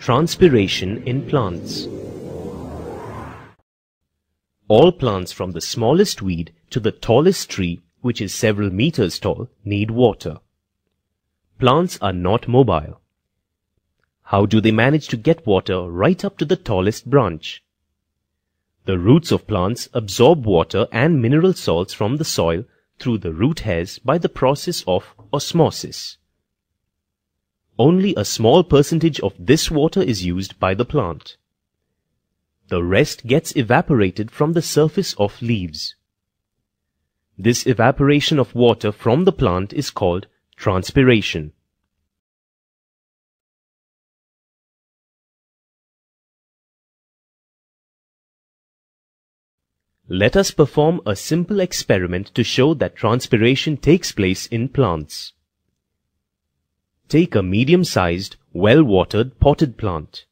Transpiration in plants. All plants from the smallest weed to the tallest tree, which is several meters tall, need water. Plants are not mobile. How do they manage to get water right up to the tallest branch? The roots of plants absorb water and mineral salts from the soil through the root hairs by the process of osmosis. Only a small percentage of this water is used by the plant. The rest gets evaporated from the surface of leaves. This evaporation of water from the plant is called transpiration. Let us perform a simple experiment to show that transpiration takes place in plants. Take a medium-sized, well-watered potted plant.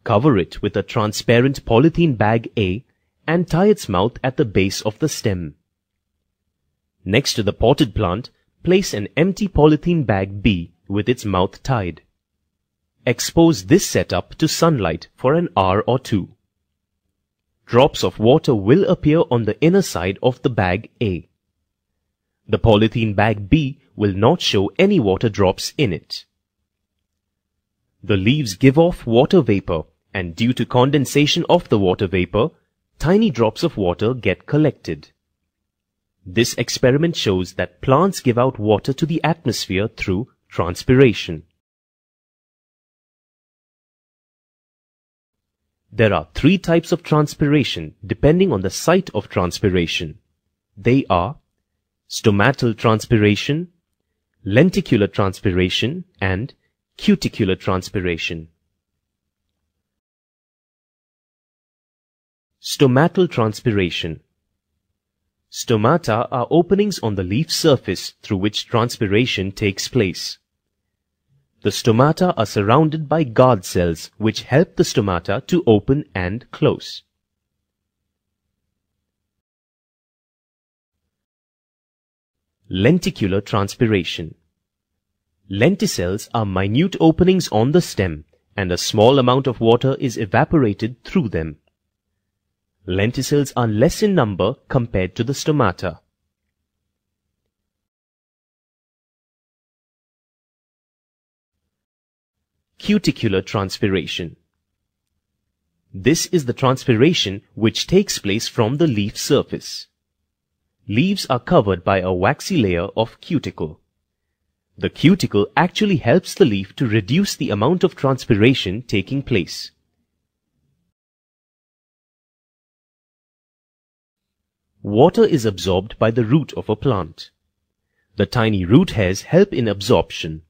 Cover it with a transparent polythene bag A and tie its mouth at the base of the stem. Next to the potted plant, place an empty polythene bag B with its mouth tied. Expose this setup to sunlight for an hour or two. Drops of water will appear on the inner side of the bag A. The polythene bag B will not show any water drops in it. The leaves give off water vapor, and due to condensation of the water vapor, tiny drops of water get collected. This experiment shows that plants give out water to the atmosphere through transpiration. There are three types of transpiration depending on the site of transpiration. They are stomatal transpiration, lenticular transpiration, and cuticular transpiration. Stomatal transpiration. Stomata are openings on the leaf surface through which transpiration takes place. The stomata are surrounded by guard cells which help the stomata to open and close. Lenticular transpiration. Lenticels are minute openings on the stem, and a small amount of water is evaporated through them. Lenticels are less in number compared to the stomata. Cuticular transpiration. This is the transpiration which takes place from the leaf surface. Leaves are covered by a waxy layer of cuticle. The cuticle actually helps the leaf to reduce the amount of transpiration taking place. Water is absorbed by the root of a plant. The tiny root hairs help in absorption.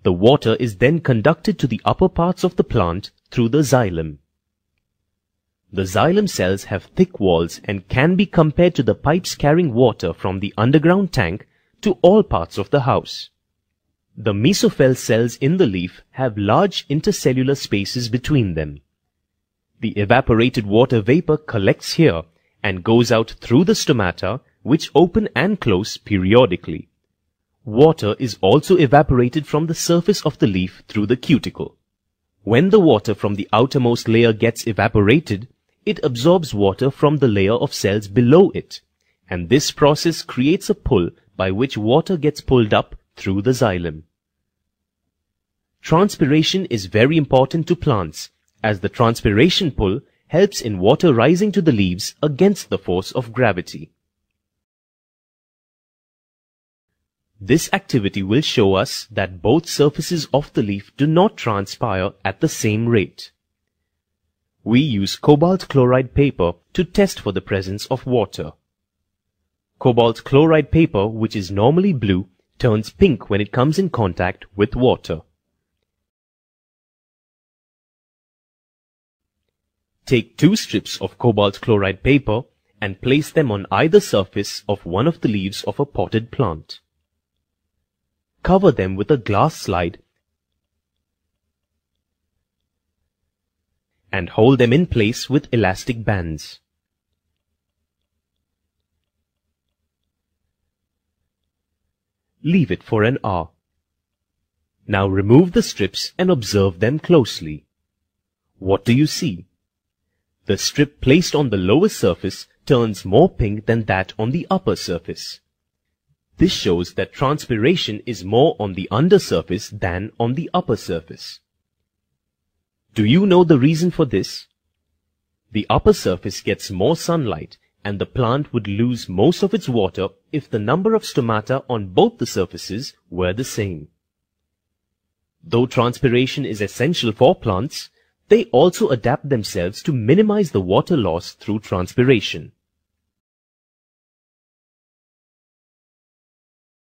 The water is then conducted to the upper parts of the plant through the xylem. The xylem cells have thick walls and can be compared to the pipes carrying water from the underground tank to all parts of the house. The mesophil cells in the leaf have large intercellular spaces between them. The evaporated water vapor collects here and goes out through the stomata, which open and close periodically. Water is also evaporated from the surface of the leaf through the cuticle. When the water from the outermost layer gets evaporated, it absorbs water from the layer of cells below it, and this process creates a pull by which water gets pulled up through the xylem. Transpiration is very important to plants, as the transpiration pull helps in water rising to the leaves against the force of gravity. This activity will show us that both surfaces of the leaf do not transpire at the same rate. We use cobalt chloride paper to test for the presence of water. Cobalt chloride paper, which is normally blue, turns pink when it comes in contact with water. Take 2 strips of cobalt chloride paper and place them on either surface of one of the leaves of a potted plant. Cover them with a glass slide and hold them in place with elastic bands. Leave it for an hour. Now remove the strips and observe them closely. What do you see? The strip placed on the lower surface turns more pink than that on the upper surface. This shows that transpiration is more on the undersurface than on the upper surface. Do you know the reason for this? The upper surface gets more sunlight and the plant would lose most of its water if the number of stomata on both the surfaces were the same. Though transpiration is essential for plants, they also adapt themselves to minimize the water loss through transpiration.